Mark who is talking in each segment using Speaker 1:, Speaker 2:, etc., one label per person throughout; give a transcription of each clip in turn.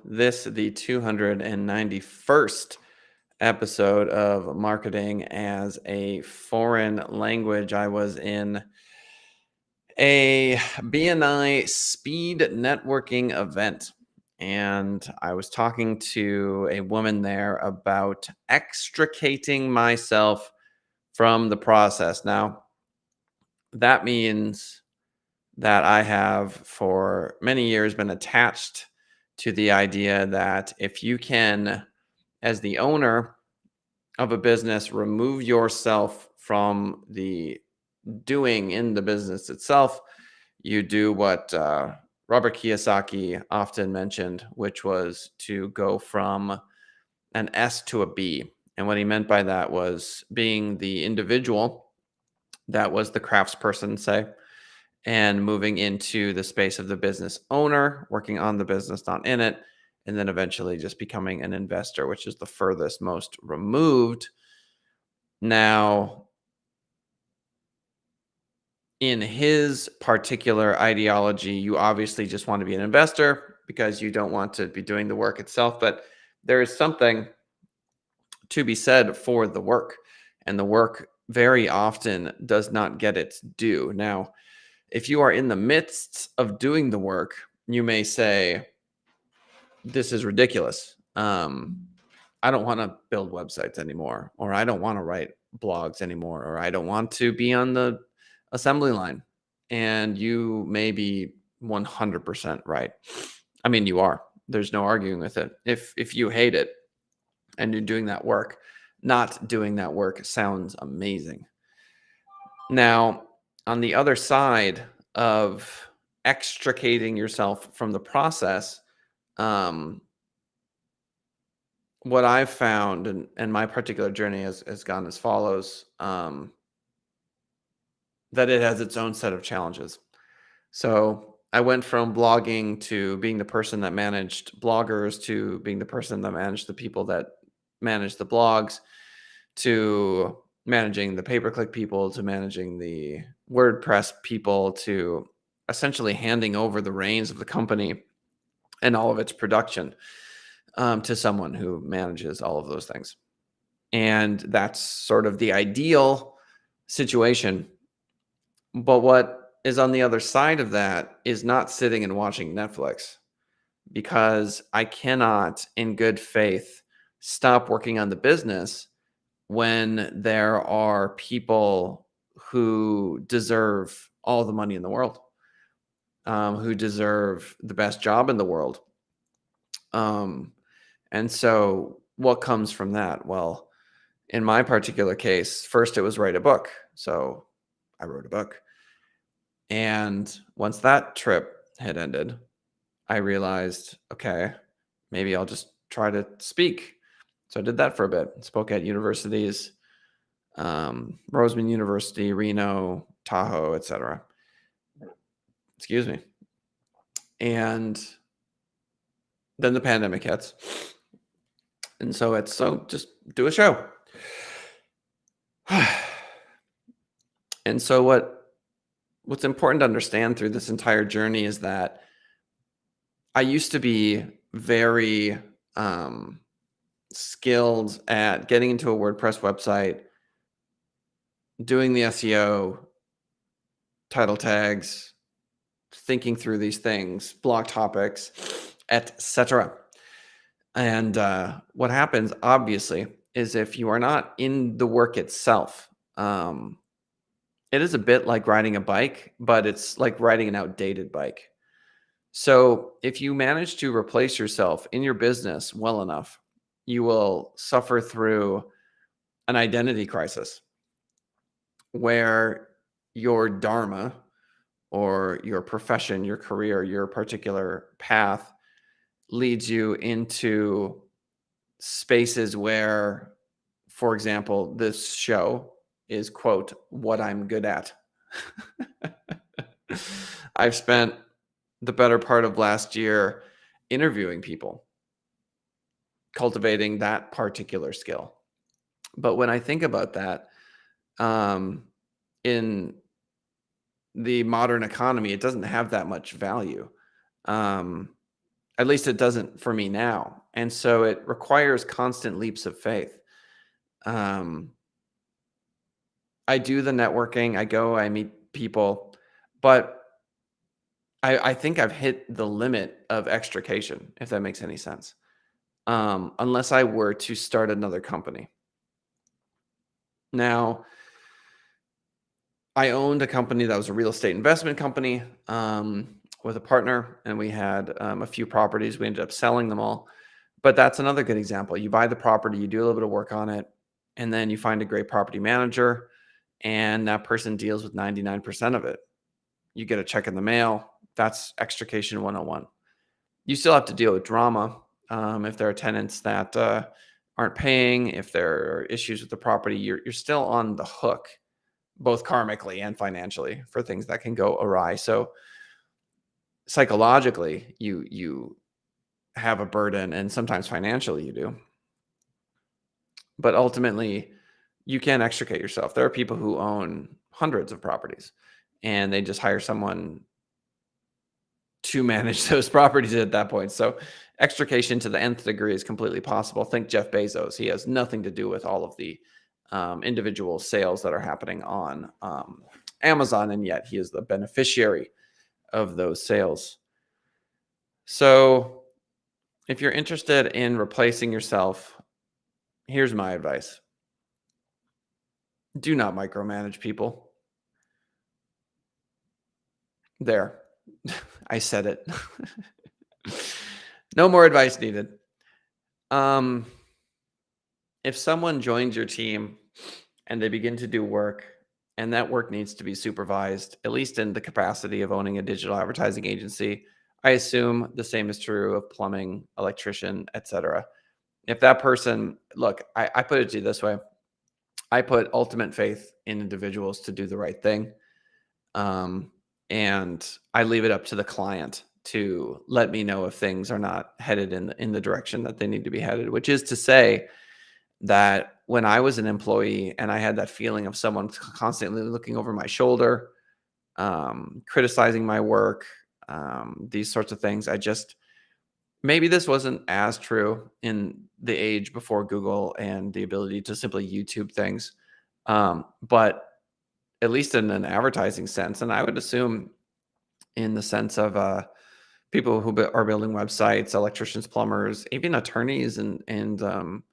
Speaker 1: This, the 291st episode of Marketing as a Foreign Language. I was in a BNI speed networking event, and I was talking to a woman there about extricating myself from the process. Now, that means that I have for many years been attached to the idea that if you can, as the owner of a business, remove yourself from the doing in the business itself, you do what Robert Kiyosaki often mentioned, which was to go from an S to a B. And what he meant by that was being the individual that was the craftsperson, say, and moving into the space of the business owner, working on the business, not in it, and then eventually just becoming an investor, which is the furthest most removed. Now, in his particular ideology, you obviously just want to be an investor because you don't want to be doing the work itself, but there is something to be said for the work, and the work very often does not get its due. Now, if you are in the midst of doing the work, you may say, this is ridiculous. I don't want to build websites anymore, or I don't want to write blogs anymore, or I don't want to be on the assembly line. And you may be 100% right. I mean, you are. There's no arguing with it. If you hate it and you're doing that work, not doing that work sounds amazing. Now, on the other side of extricating yourself from the process, um, what I've found and my particular journey has gone as follows, that it has its own set of challenges. So I went from blogging to being the person that managed bloggers to being the person that managed the people that managed the blogs to managing the pay-per-click people to managing the WordPress people to essentially handing over the reins of the company and all of its production to someone who manages all of those things. And that's sort of the ideal situation. But what is on the other side of that is not sitting and watching Netflix, because I cannot, in good faith, stop working on the business when there are people who deserve all the money in the world, who deserve the best job in the world. And so what comes from that? Well, in my particular case, first it was write a book. So I wrote a book. And once that trip had ended, I realized, okay, maybe I'll just try to speak. So I did that for a bit, spoke at universities, Roseman University, Reno, Tahoe, etc. Excuse me. And then the pandemic hits. And so it's just do a show. And so what's important to understand through this entire journey is that I used to be very skilled at getting into a WordPress website, doing the SEO, title tags, thinking through these things, blog topics, etc. And what happens, obviously, is if you are not in the work itself, it is a bit like riding a bike, but it's like riding an outdated bike. So if you manage to replace yourself in your business well enough, you will suffer through an identity crisis where your dharma or your profession, your career, your particular path leads you into spaces where, for example, this show is, quote, what I'm good at. I've spent the better part of last year interviewing people, cultivating that particular skill. But when I think about that, in the modern economy, it doesn't have that much value. At least it doesn't for me now. And so it requires constant leaps of faith. Um, I do the networking, I go, I meet people, but I think I've hit the limit of extrication, if that makes any sense. Unless I were to start another company. Now, I owned a company that was a real estate investment company, with a partner, and we had a few properties. We ended up selling them all. But that's another good example. You buy the property, you do a little bit of work on it, and then you find a great property manager, and that person deals with 99% of it. You get a check in the mail. That's extrication 101. You still have to deal with drama, if there are tenants that aren't paying, if there are issues with the property, you're still on the hook, both karmically and financially, for things that can go awry. So psychologically, you have a burden, and sometimes financially you do. But ultimately, you can extricate yourself. There are people who own hundreds of properties, and they just hire someone to manage those properties at that point. So extrication to the nth degree is completely possible. Think Jeff Bezos. He has nothing to do with all of the individual sales that are happening on Amazon, and yet he is the beneficiary of those sales. So if you're interested in replacing yourself, here's my advice. Do not micromanage people. There. I said it. No more advice needed. Um, if someone joins your team and they begin to do work, and that work needs to be supervised, at least in the capacity of owning a digital advertising agency, I assume the same is true of plumbing, electrician, etc. If that person, look, I put it to you this way. I put ultimate faith in individuals to do the right thing. Um, and I leave it up to the client to let me know if things are not headed in the direction that they need to be headed, which is to say that when I was an employee and I had that feeling of someone constantly looking over my shoulder, criticizing my work, these sorts of things, I just, maybe this wasn't as true in the age before Google and the ability to simply YouTube things. But at least in an advertising sense, and I would assume in the sense of people who are building websites, electricians, plumbers, even attorneys, and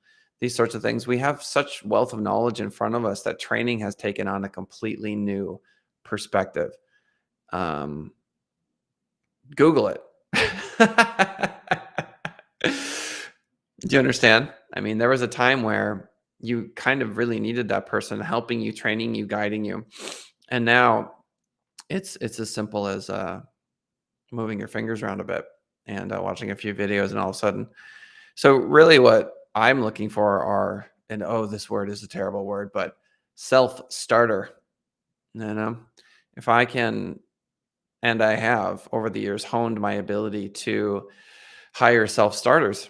Speaker 1: these sorts of things. We have such wealth of knowledge in front of us that training has taken on a completely new perspective. Um, Google it. Do you understand? I mean, there was a time where you kind of really needed that person helping you, training you, guiding you, and now it's as simple as moving your fingers around a bit and watching a few videos, and all of a sudden. So really, what I'm looking for are, and oh, this word is a terrible word, but self-starter. You know, if I can, and I have over the years honed my ability to hire self-starters.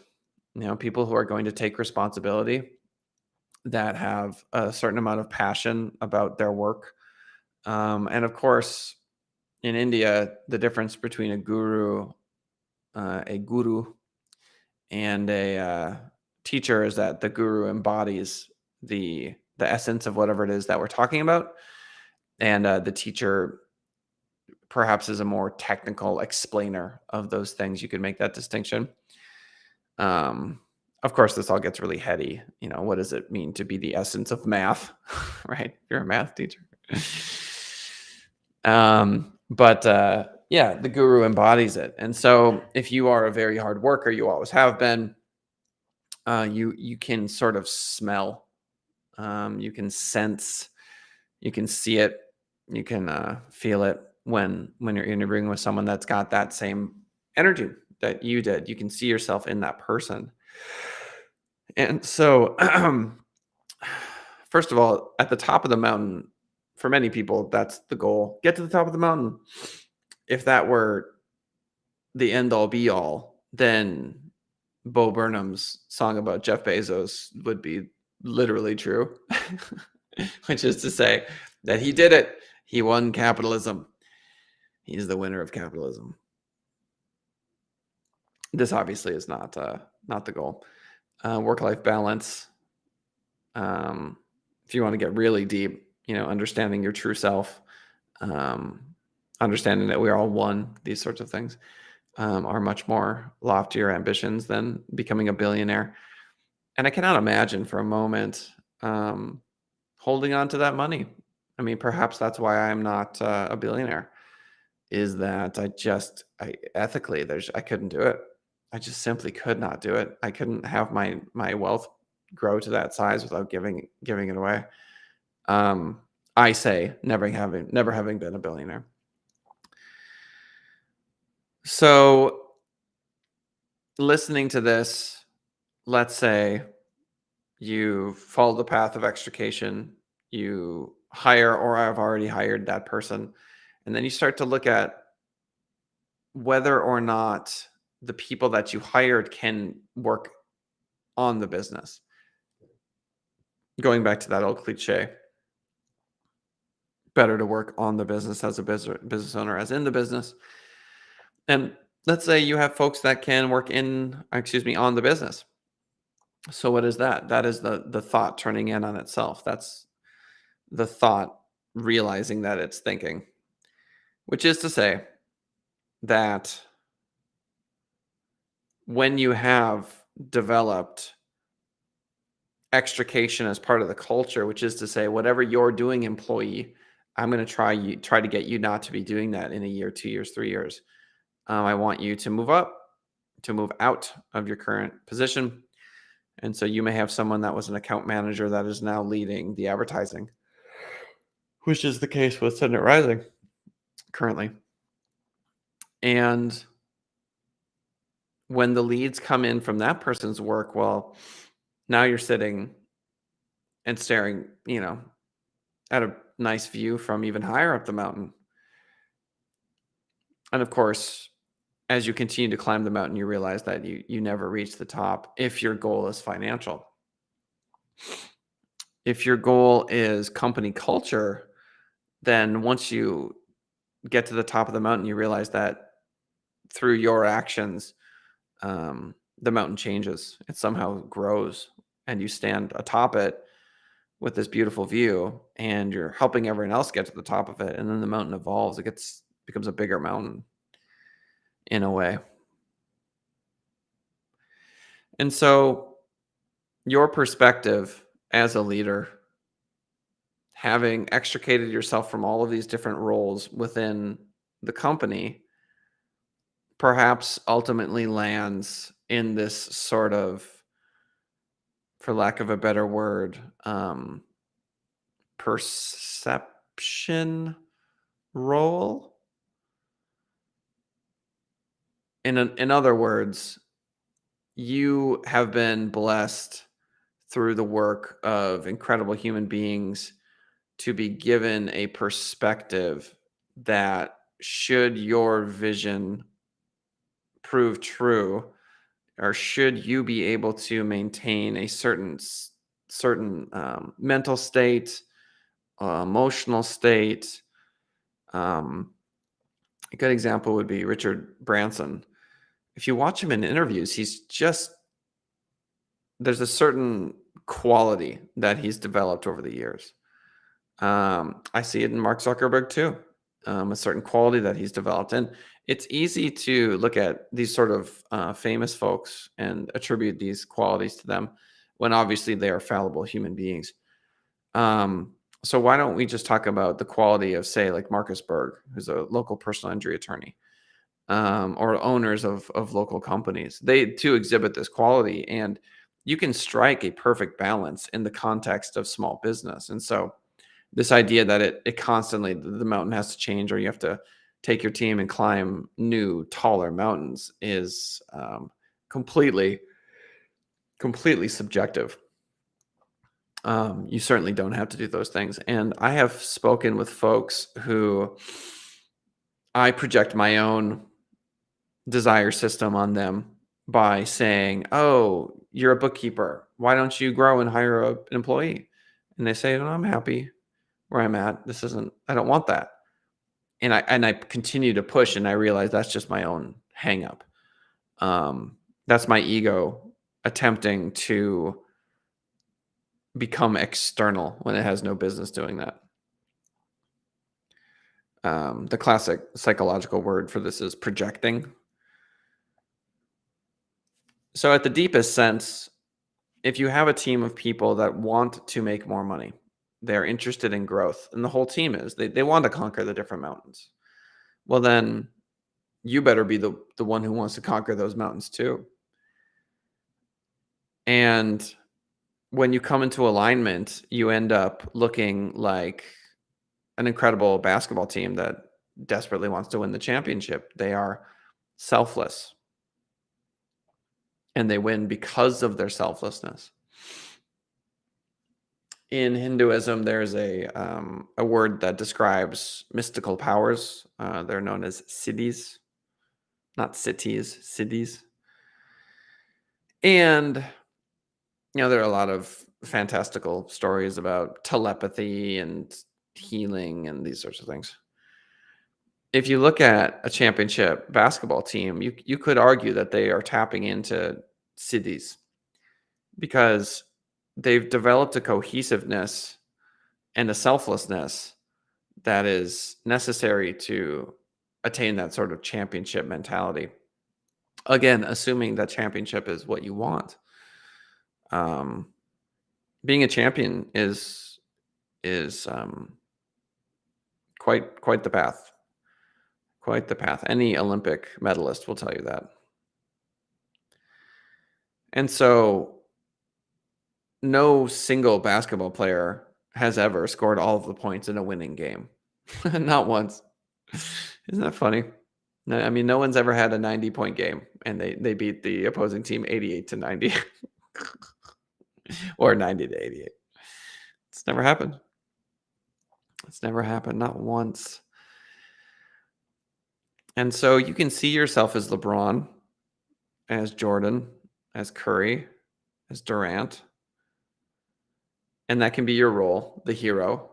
Speaker 1: People who are going to take responsibility, that have a certain amount of passion about their work. And of course, in India, the difference between a guru and a teacher is that the guru embodies the essence of whatever it is that we're talking about, and the teacher perhaps is a more technical explainer of those things. You could make that distinction. Um, of course, this all gets really heady. What does it mean to be the essence of math, right? You're a math teacher. But yeah, the guru embodies it. And so if you are a very hard worker, you always have been, you can sort of smell, you can sense, you can see it, you can feel it when you're interviewing with someone that's got that same energy that you did. You can see yourself in that person. And so, first of all, at the top of the mountain, for many people, that's the goal. Get to the top of the mountain. If that were the end all be all, then Bo Burnham's song about Jeff Bezos would be literally true, which is to say that he did it. He won capitalism. He's the winner of capitalism. This obviously is not the goal. Work-life balance. Um, if you want to get really deep, understanding your true self, um, understanding that we are all one, these sorts of things are much more loftier ambitions than becoming a billionaire. And I cannot imagine for a moment um, holding on to that money. I mean, perhaps that's why I'm not a billionaire. Is that I ethically I couldn't do it. I just simply could not do it. I couldn't have my wealth grow to that size without giving it away. Um, I say never having been a billionaire. So listening to this, let's say you follow the path of extrication, you hire or have already hired that person, and then you start to look at whether or not the people that you hired can work on the business. Going back to that old cliche, better to work on the business as a business owner as in the business. And let's say you have folks that can work on the business. So what is that? That is the thought turning in on itself. That's the thought realizing that it's thinking, which is to say that when you have developed extrication as part of the culture, which is to say, whatever you're doing, employee, I'm going to try to get you not to be doing that in a year, 2 years, 3 years. I want you to move up, to move out of your current position. And so you may have someone that was an account manager that is now leading the advertising, which is the case with Send It Rising currently. And when the leads come in from that person's work, well, now you're sitting and staring, at a nice view from even higher up the mountain. And of course, as you continue to climb the mountain, you realize that you never reach the top if your goal is financial. If your goal is company culture, then once you get to the top of the mountain, you realize that through your actions, the mountain changes. It somehow grows, and you stand atop it with this beautiful view, and you're helping everyone else get to the top of it. And then the mountain evolves; becomes a bigger mountain in a way. And so, your perspective as a leader, having extricated yourself from all of these different roles within the company, perhaps ultimately lands in this sort of, for lack of a better word, perception role. In other words, you have been blessed through the work of incredible human beings to be given a perspective that, should your vision prove true, or should you be able to maintain a certain mental state, emotional state. A good example would be Richard Branson. If you watch him in interviews, there's a certain quality that he's developed over the years. I see it in Mark Zuckerberg too. A certain quality that he's developed. And it's easy to look at these sort of famous folks and attribute these qualities to them when obviously they are fallible human beings. So why don't we just talk about the quality of, say, like Marcus Berg, who's a local personal injury attorney, or owners of local companies. They too exhibit this quality, and you can strike a perfect balance in the context of small business. And so this idea that it constantly, the mountain has to change, or you have to take your team and climb new, taller mountains is completely subjective. You certainly don't have to do those things. And I have spoken with folks who I project my own desire system on them by saying, "Oh, you're a bookkeeper. Why don't you grow and hire an employee?" And they say, "No, I'm happy where I'm at. I don't want that." And I continue to push, and I realize that's just my own hang up. That's my ego attempting to become external when it has no business doing that. The classic psychological word for this is projecting. So, at the deepest sense, if you have a team of people that want to make more money, they're interested in growth, and the whole team is, they want to conquer the different mountains. Well, then you better be the one who wants to conquer those mountains too. And when you come into alignment, you end up looking like an incredible basketball team that desperately wants to win the championship. They are selfless and they win because of their selflessness. In Hinduism, there's a word that describes mystical powers. They're known as siddhis, not cities, siddhis. And there are a lot of fantastical stories about telepathy and healing and these sorts of things. If you look at a championship basketball team, you could argue that they are tapping into siddhis because they've developed a cohesiveness and a selflessness that is necessary to attain that sort of championship mentality. Again, assuming that championship is what you want. Being a champion is quite the path. Quite the path. Any Olympic medalist will tell you that. And so no single basketball player has ever scored all of the points in a winning game. Not once. Isn't that funny? No, I mean, no one's ever had a 90-point game and they beat the opposing team 88-90 or 90-88. It's never happened. It's never happened, not once. And so you can see yourself as LeBron, as Jordan, as Curry, as Durant. And that can be your role, the hero.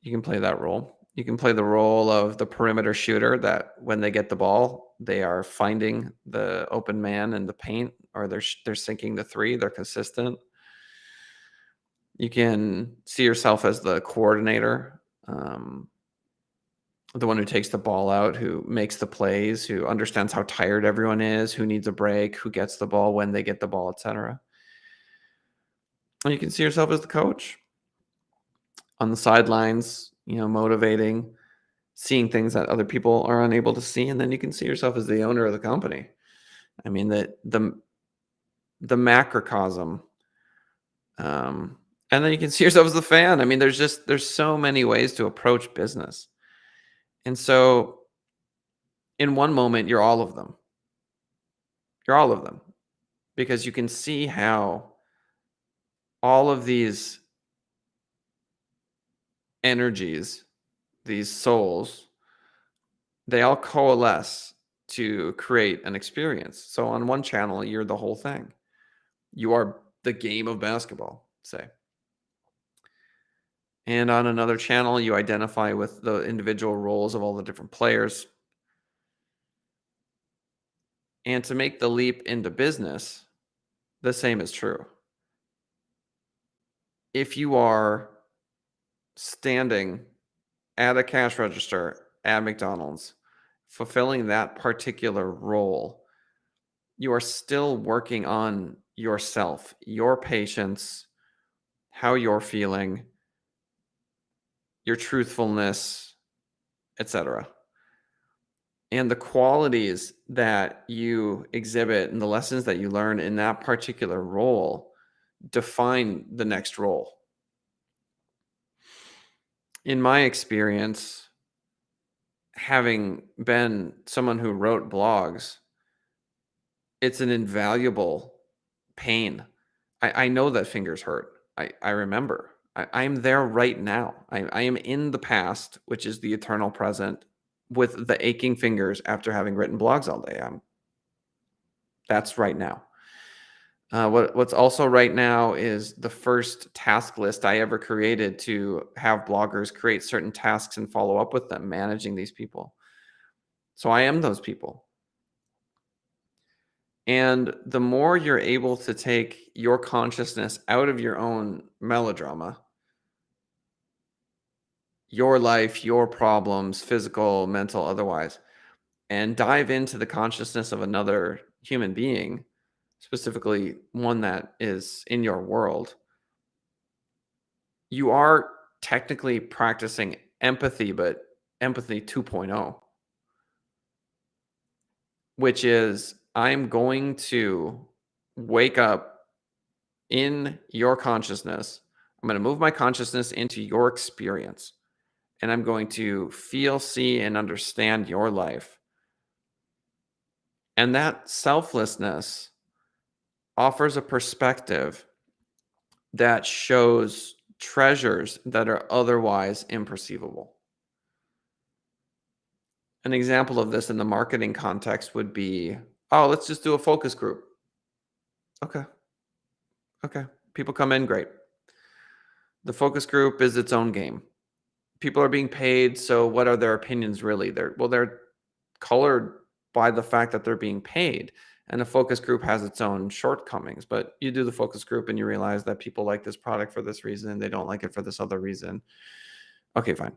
Speaker 1: You can play that role. You can play the role of the perimeter shooter that when they get the ball, they are finding the open man in the paint, or they're sinking the three. They're consistent. You can see yourself as the coordinator, the one who takes the ball out, who makes the plays, who understands how tired everyone is, who needs a break, who gets the ball when they get the ball, etc. And you can see yourself as the coach on the sidelines, motivating, seeing things that other people are unable to see, and then you can see yourself as the owner of the company. I mean, the macrocosm, and then you can see yourself as the fan. I mean, there's so many ways to approach business, and so in one moment you're all of them. You're all of them because you can see how all of these energies, these souls, they all coalesce to create an experience. So on one channel, you're the whole thing. You are the game of basketball, say. And on another channel, you identify with the individual roles of all the different players. And to make the leap into business, the same is true. If you are standing at a cash register at McDonald's, fulfilling that particular role, you are still working on yourself, your patience, how you're feeling, your truthfulness, etc. And the qualities that you exhibit and the lessons that you learn in that particular role define the next role. In my experience, having been someone who wrote blogs, it's an invaluable pain. I know that fingers hurt. I remember. I'm there right now. I am in the past, which is the eternal present, with the aching fingers after having written blogs all day. That's right now. What's also right now is the first task list I ever created to have bloggers create certain tasks and follow up with them, managing these people. So I am those people. And the more you're able to take your consciousness out of your own melodrama, your life, your problems, physical, mental, otherwise, and dive into the consciousness of another human being, specifically one that is in your world, you are technically practicing empathy, but empathy 2.0, which is I'm going to wake up in your consciousness. I'm going to move my consciousness into your experience, and I'm going to feel, see, and understand your life. And that selflessness offers a perspective that shows treasures that are otherwise imperceivable. An example of this in the marketing context would be, oh, let's just do a focus group. Okay. Okay. People come in, great. The focus group is its own game. People are being paid, so what are their opinions really? They're colored by the fact that they're being paid. And a focus group has its own shortcomings, but you do the focus group and you realize that people like this product for this reason and they don't like it for this other reason. Okay, fine.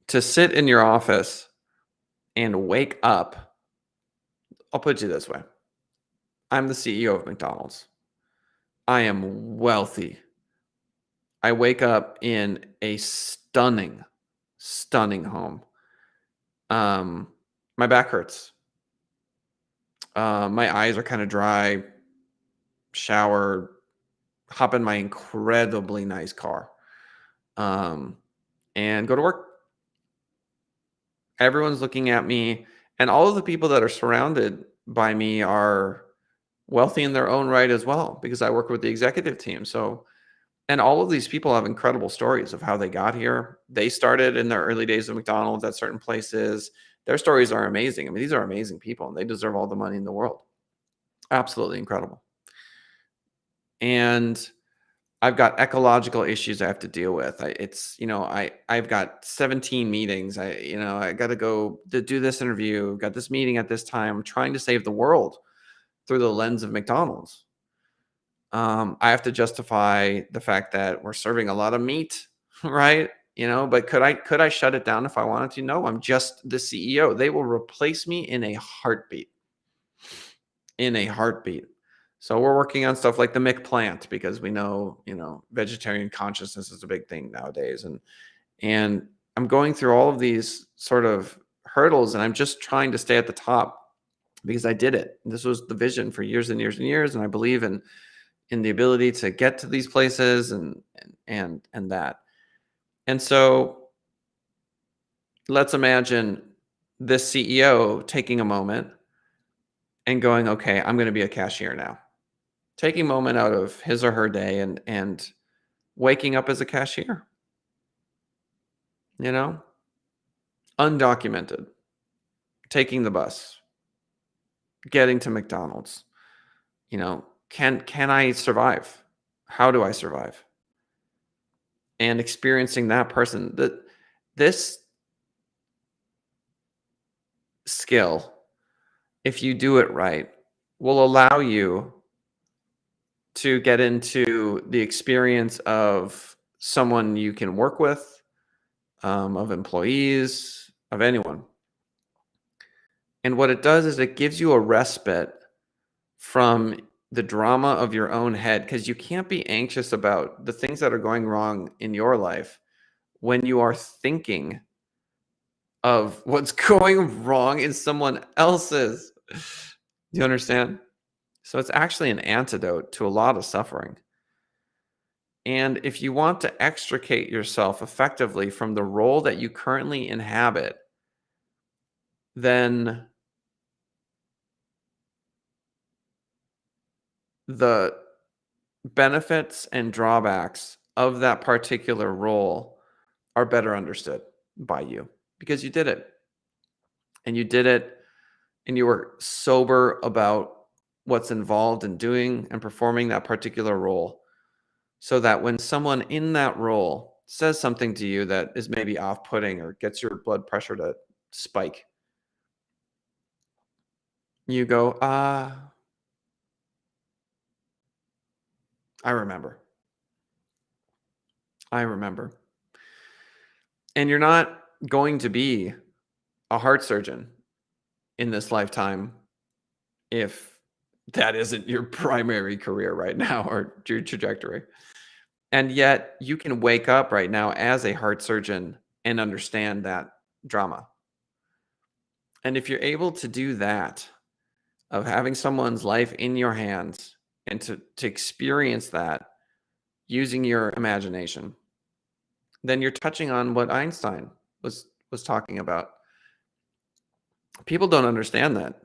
Speaker 1: To sit in your office and wake up, I'll put it this way. I'm the CEO of McDonald's. I am wealthy. I wake up in a stunning, stunning home. Um, my back hurts. My eyes are kind of dry. Shower, hop in my incredibly nice car, um, and go to work. Everyone's looking at me, and all of the people that are surrounded by me are wealthy in their own right as well, because I work with the executive team. So, and all of these people have incredible stories of how they got here. They started in their early days of McDonald's at certain places. Their stories are amazing. I mean, these are amazing people, and they deserve all the money in the world. Absolutely incredible. And I've got ecological issues I have to deal with. I've got 17 meetings. I got to go to do this interview, got this meeting at this time. I'm trying to save the world through the lens of McDonald's. I have to justify the fact that we're serving a lot of meat, right? But could I shut it down if I wanted to? No, I'm just the CEO. They will replace me in a heartbeat. In a heartbeat. So we're working on stuff like the McPlant because we know, vegetarian consciousness is a big thing nowadays. And I'm going through all of these sort of hurdles, and I'm just trying to stay at the top because I did it. This was the vision for years and years and years, and I believe in the ability to get to these places and that. And so let's imagine this CEO taking a moment and going, okay, I'm going to be a cashier now. Taking a moment out of his or her day and waking up as a cashier, you know, undocumented, taking the bus, getting to McDonald's, can I survive? How do I survive? And experiencing that person, that this skill, if you do it right, will allow you to get into the experience of someone you can work with, of employees, of anyone. And what it does is it gives you a respite from the drama of your own head, because you can't be anxious about the things that are going wrong in your life when you are thinking of what's going wrong in someone else's. Do you understand? So it's actually an antidote to a lot of suffering. And if you want to extricate yourself effectively from the role that you currently inhabit, then the benefits and drawbacks of that particular role are better understood by you because you did it. And you did it and you were sober about what's involved in doing and performing that particular role, so that when someone in that role says something to you that is maybe off-putting or gets your blood pressure to spike, You go, I remember. I remember. And you're not going to be a heart surgeon in this lifetime if that isn't your primary career right now or your trajectory. And yet you can wake up right now as a heart surgeon and understand that drama. And if you're able to do that, of having someone's life in your hands and to experience that using your imagination, then you're touching on what Einstein was talking about. People don't understand that,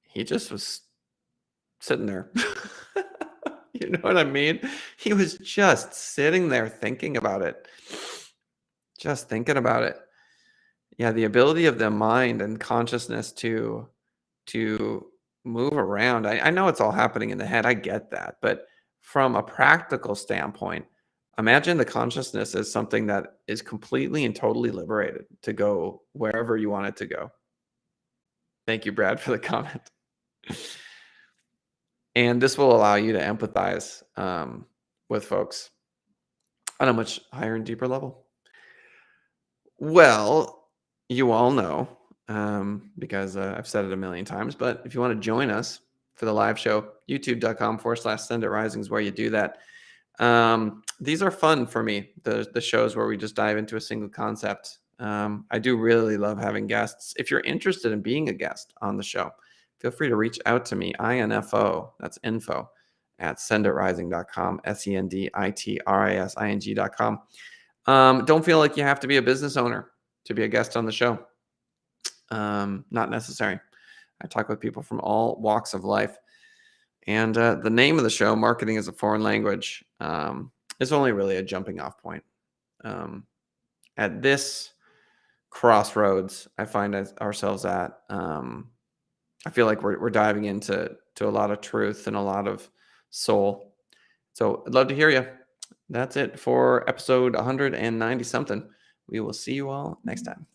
Speaker 1: he just was sitting there. You know what I mean? He was just sitting there thinking about it. Just thinking about it. Yeah, the ability of the mind and consciousness to move around. I know it's all happening in the head. I get that. But from a practical standpoint, imagine the consciousness as something that is completely and totally liberated to go wherever you want it to go. Thank you, Brad, for the comment. And this will allow you to empathize with folks on a much higher and deeper level. Well, you all know, because I've said it a million times, but if you want to join us for the live show, youtube.com/Send It Rising is where you do that. These are fun for me, the shows where we just dive into a single concept. I do really love having guests. If you're interested in being a guest on the show, feel free to reach out to me, info, that's info, at senditrising.com, senditrising.com. Don't feel like you have to be a business owner to be a guest on the show. Not necessary. I talk with people from all walks of life. And the name of the show, Marketing as a Foreign Language, is only really a jumping off point. At this crossroads, I find ourselves at, I feel like we're diving into a lot of truth and a lot of soul. So I'd love to hear you. That's it for episode 190 something. We will see you all next time.